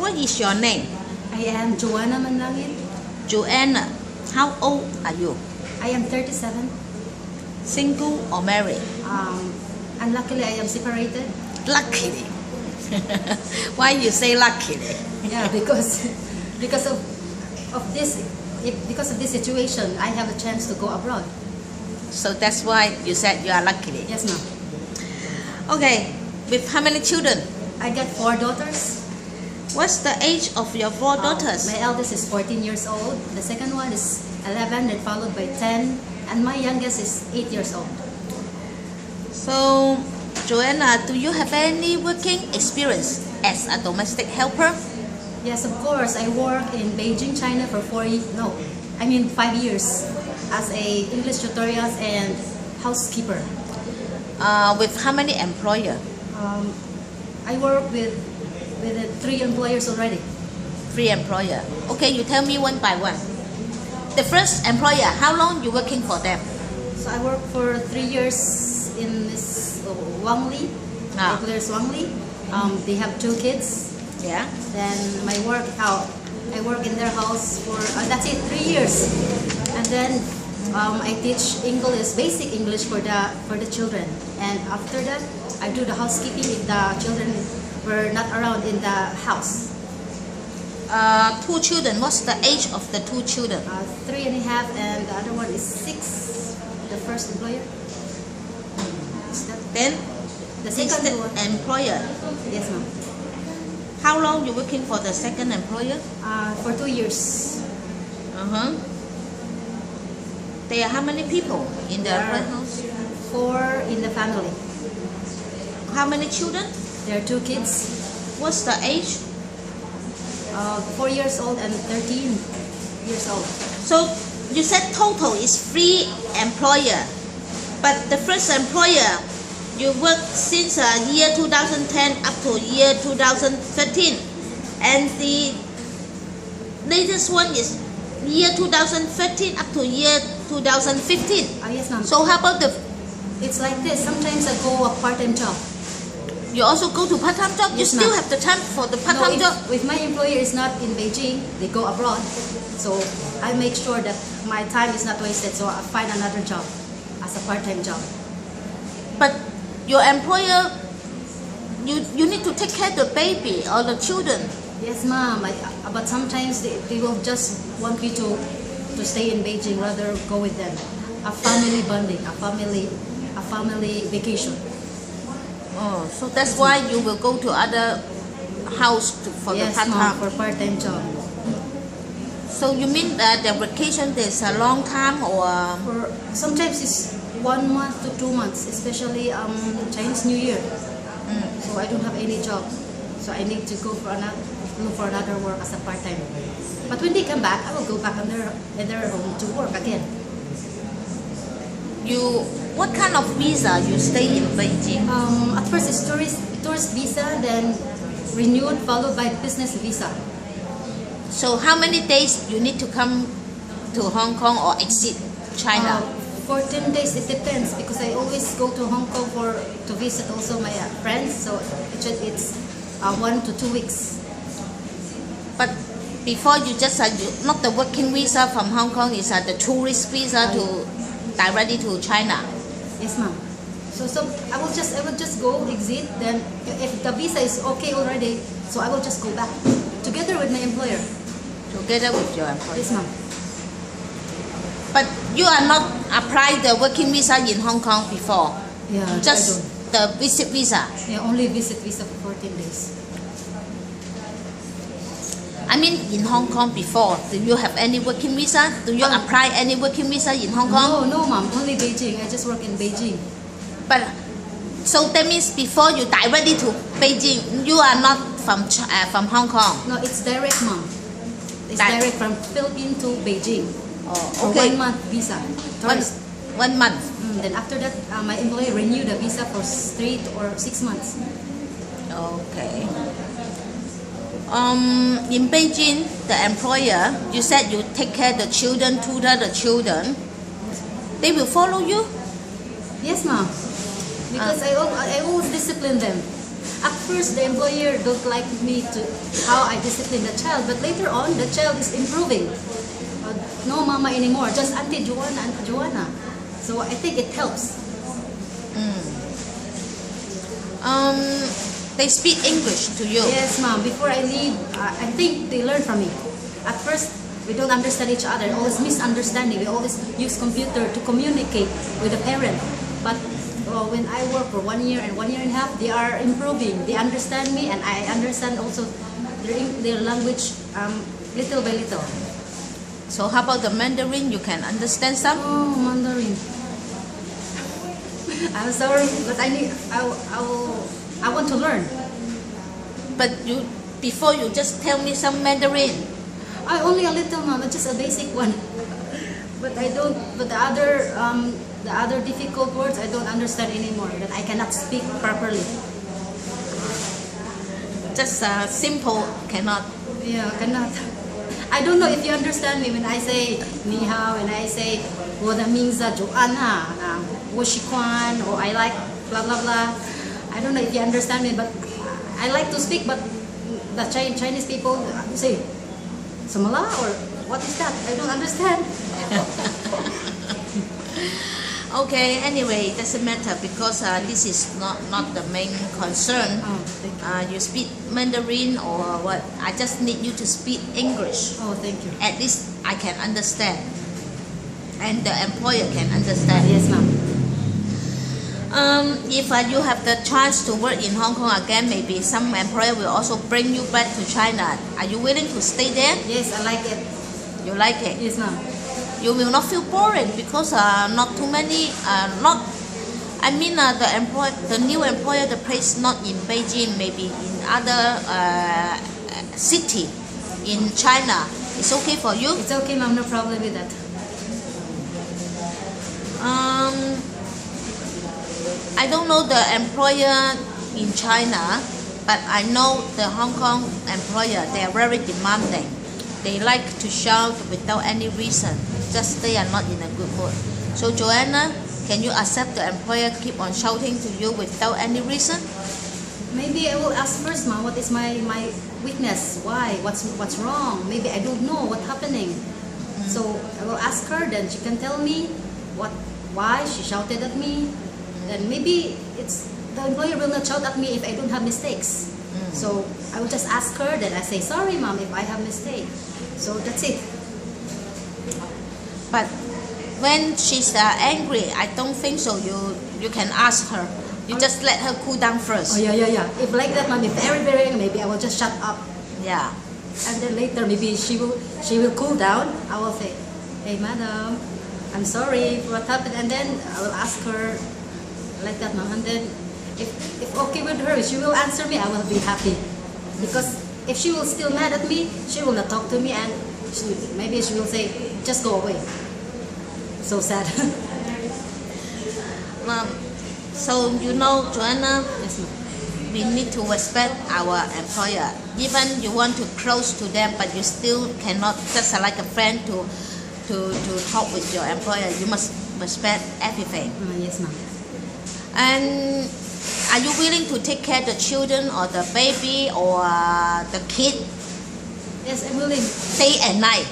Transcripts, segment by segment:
What is your name? I am Joanna Manlangin. Joanna. How old are you? I am 37. Single or married? Unluckily, I am separated. Luckily. Why you say luckily? Yeah, because of this situation, I have a chance to go abroad. So that's why you said you are luckily. Yes, ma'am. Okay. With how many children? I got 4 daughters. What's the age of your 4 daughters? My eldest is 14 years old. The second one is 11, then followed by 10, and my youngest is 8 years old. So, Joanna, do you have any working experience as a domestic helper? Yes, of course. I work in Beijing, China for 5 years as a English tutorial and housekeeper. With how many employers? I work with 3 employers already. 3 employers. Okay, you tell me one by one. The first employer, how long you working for them? So I work for 3 years in this Wang Li. Employers Wang Li. They have 2 kids. Yeah. Then I work in their house for that's it, 3 years. And then I teach English, basic English for the children. And after that, I do the housekeeping if the children were not around in the house. 2 children. What's the age of the 2 children? 3.5, and the other one is 6. The first employer. Then The second one. employer. Yes, ma'am. How long you working for the second employer? For 2 years. There are how many people in the house? 4 in the family. How many children? There are 2 kids. What's the age? 4 years old and 13 years old. So you said total is 3 employer, but the first employer you work since year 2010 up to year 2013, and the latest one is year 2013 up to year 2015. Yes, ma'am. So how about It's like this. Sometimes I go a part-time job. you also go to part-time job? You Yes, still ma'am. have the time for the part-time job? If my employer is not in Beijing, they go abroad. So I make sure that my time is not wasted. So I find another job as a part-time job. But your employer, you need to take care of the baby or the children. Yes, ma'am. But sometimes they will just want me to stay in Beijing rather go with them. A family bonding, a family vacation. Oh, so that's why you will go to other house for the Yes, part-time. ma'am, for part-time job. So you mean that the vacation is a long time, or For sometimes it's 1 month to 2 months, especially Chinese New Year. So I don't have any job, so I need to go for another work as a part-time. But when they come back, I will go back in their home to work again. what kind of visa you stay in Beijing? At first it's tourist visa, then renewed, followed by business visa. So how many days you need to come to Hong Kong or exit China? 14 days, it depends, because I always go to Hong Kong to visit also my friends, so it's 1 to 2 weeks. But before you just not the working visa from Hong Kong, is the tourist visa to directly to China. Yes, ma'am. So I will just go exit. Then if the visa is okay already, so I will just go back together with my employer. Together with your employer. Yes, ma'am. But you are not applied the working visa in Hong Kong before. Yeah, Just the visit visa. Yeah, only visit visa for 14 days. I mean, in Hong Kong before, do you have any working visa? Do you apply any working visa in Hong Kong? No, ma'am. Only Beijing. I just work in Beijing. But so that means before you directly to Beijing, you are not from Hong Kong. No, it's direct, ma'am. It's direct from Philippines to Beijing. Oh, For okay. 1 month visa. Tourist. One month. Then after that, my employer renewed the visa for 3 or 6 months. Okay. In Beijing, the employer, you said you take care of the children, tutor the children. They will follow you? Yes, ma'am. Because I always discipline them. At first, the employer don't like me to how I discipline the child, but later on, the child is improving. No mama anymore, just Auntie Joanna, Auntie Joanna. So I think it helps. They speak English to you. Yes, ma'am. Before I leave, I think they learn from me. At first, we don't understand each other. Always misunderstanding. We always use computer to communicate with the parent. But when I work for 1 year and 1.5 years, they are improving. They understand me, and I understand also their language little by little. So how about the Mandarin? You can understand some? Oh, Mandarin. I'm sorry, but I want to learn. But before you just tell me some Mandarin. I only a little, mom, just a basic one. But I don't. But the other difficult words I don't understand anymore. That I cannot speak properly. Just simple cannot. Yeah, cannot. I don't know if you understand me when I say ni hao, when I say 我的名字 Joanna, 我喜欢, or I like blah blah blah. I don't know if you understand me, but I like to speak, but the Chinese people say Samala or what is that? I don't understand. Okay, anyway, it doesn't matter because this is not the main concern. Oh, thank you. You speak Mandarin or what? I just need you to speak English. Oh, thank you. At least I can understand, and the employer can understand. Yes, ma'am. If you have the chance to work in Hong Kong again, maybe some employer will also bring you back to China. Are you willing to stay there? Yes, I like it. You like it? Yes, ma'am. You will not feel boring because not too many. The new employer, the place not in Beijing, maybe in other city in China. It's okay for you? It's okay, ma'am. No problem with that. I don't know the employer in China, but I know the Hong Kong employer. They are very demanding. They like to shout without any reason. Just they are not in a good mood. So Joanna, can you accept the employer keep on shouting to you without any reason? Maybe I will ask first, ma'am. What is my weakness? Why? What's wrong? Maybe I don't know what's happening. So I will ask her. Then she can tell me why she shouted at me. Then maybe the employer will not shout at me if I don't have mistakes. So I will just ask her. Then I say sorry, ma'am, if I have mistake. So that's it. But when she's angry, I don't think so. You can ask her. You just let her cool down first. Oh yeah. If like that, ma'am, if very angry, maybe I will just shut up. Yeah. And then later, maybe she will cool down. I will say, hey, madam, I'm sorry for what happened. And then I will ask her like that, ma'am. And then if okay with her, she will answer me. I will be happy. Because if she will still mad at me, she will not talk to me, and maybe she will say, just go away. So sad. So Joanna, Yes, ma'am. we need to respect our employer. Even you want to close to them, but you still cannot just like a friend to talk with your employer. You must respect everything. Yes, ma'am. And are you willing to take care of the children or the baby or the kid Yes, I'm willing. day and night?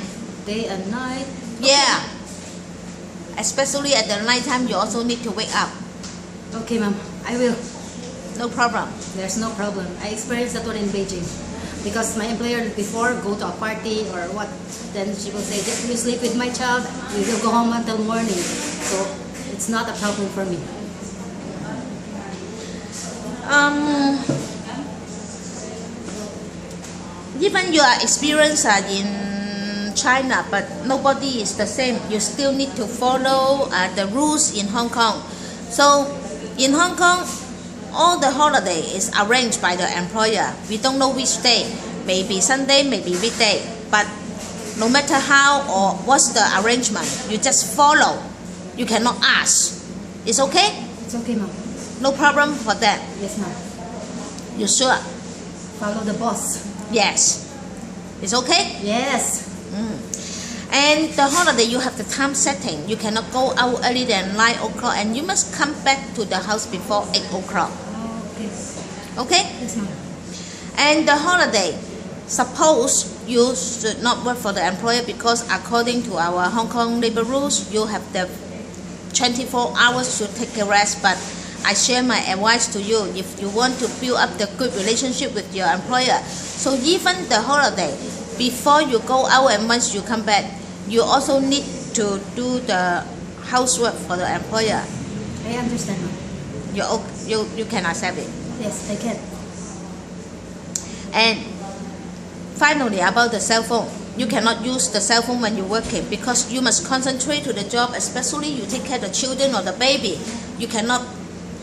Day and night. Yeah. Especially at the night time, you also need to wake up. Okay, ma'am. I will. No problem. There's no problem. I experienced that one in Beijing. Because my employer before go to a party or what, then she will say, just you sleep with my child, we will go home until morning. So it's not a problem for me. Even your experience in China, but nobody is the same. You still need to follow the rules in Hong Kong. So in Hong Kong, all the holiday is arranged by the employer. We don't know which day, maybe Sunday, maybe weekday. But no matter how or what's the arrangement, you just follow. You cannot ask. It's okay? It's okay, ma'am. No problem for that. Yes, ma'am. You sure? Follow the boss. Yes. It's okay? Yes. And the holiday, you have the time setting. You cannot go out earlier than 9 o'clock, and you must come back to the house before 8 o'clock. Okay. Okay? Yes, ma'am. And the holiday, suppose you should not work for the employer because according to our Hong Kong labor rules, you have the 24 hours to take a rest, but I share my advice to you if you want to build up the good relationship with your employer. So even the holiday, before you go out and once you come back, you also need to do the housework for the employer. I understand, ma'am. You can accept it. Yes, I can. And finally, about the cell phone, you cannot use the cell phone when you're working because you must concentrate to the job, especially you take care of the children or the baby. You cannot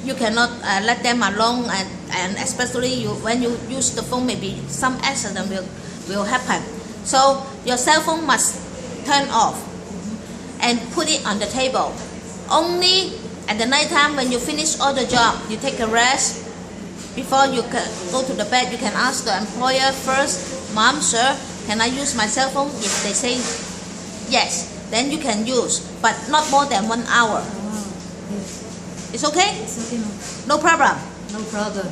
let them alone, and especially when you use the phone, maybe some accident will happen. So your cell phone must turn off and put it on the table. Only at the night time when you finish all the job, you take a rest. Before you go to the bed, you can ask the employer first, Mom, sir, can I use my cell phone? If they say yes, then you can use, but not more than 1 hour. Yes. It's okay? It's okay, ma'am. No problem. No problem.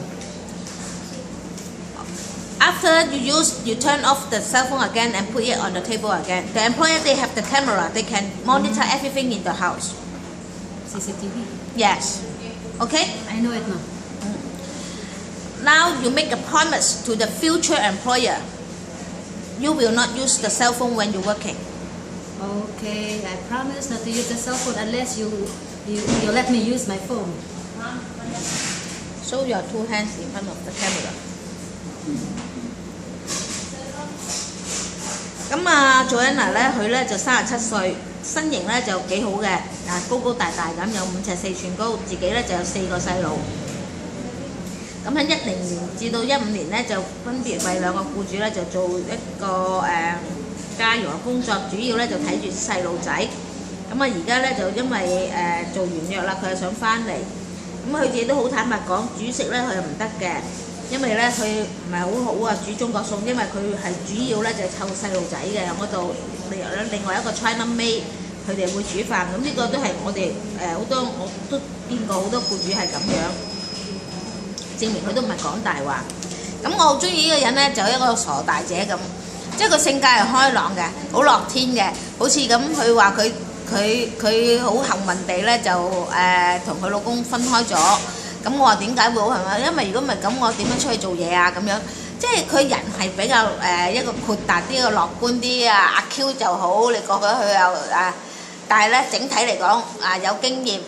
After you turn off the cell phone again and put it on the table again. The employer, they have the camera. They can monitor everything in the house. CCTV. Yes. Okay? I know it, ma'am. Now you make a promise to the future employer. You will not use the cell phone when you're working. Okay, I promise not to use the cell phone unless you let me use my phone. Show your two hands in front of the camera. 咁啊，Joanna 咧，佢咧就37歲，身形咧就幾好嘅，高高大大咁，有5尺4寸高，自己咧就有4個細路。咁喺10年至到15年咧，就分別為2個僱主咧就做一個家傭嘅工作，主要咧就睇住細路仔。咁啊，而家咧就因為做完約啦，佢又想翻嚟。咁佢自己都好坦白講，煮食咧佢又唔得嘅，因為咧佢唔係好好啊煮中國餸，因為佢係主要咧就係湊細路仔嘅。我度另外一個 China maid，佢哋會煮飯。咁呢個都係我哋好多我都見過好多僱主係咁樣，證明佢都唔係講大話。咁我好中意呢個人咧，就一個傻大姐咁，即係個性格係開朗嘅，好樂天嘅，好似咁佢話佢好幸運地咧就同佢老公分開咗。咁我話點解會好幸運？因為如果唔係咁，我點樣出去做嘢啊？咁樣即係佢人係比較一個豁達啲、一個樂觀啲啊。阿 Q 就好，你覺得佢又但係咧整體嚟講有經驗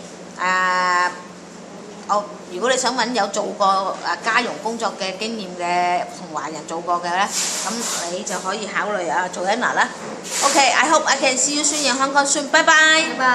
如果你想揾有做過家傭工作嘅經驗嘅同華人做過嘅咧，咁你就可以考慮Joanna啦。OK，I hope I can see you soon in Hong Kong soon。拜拜。拜拜。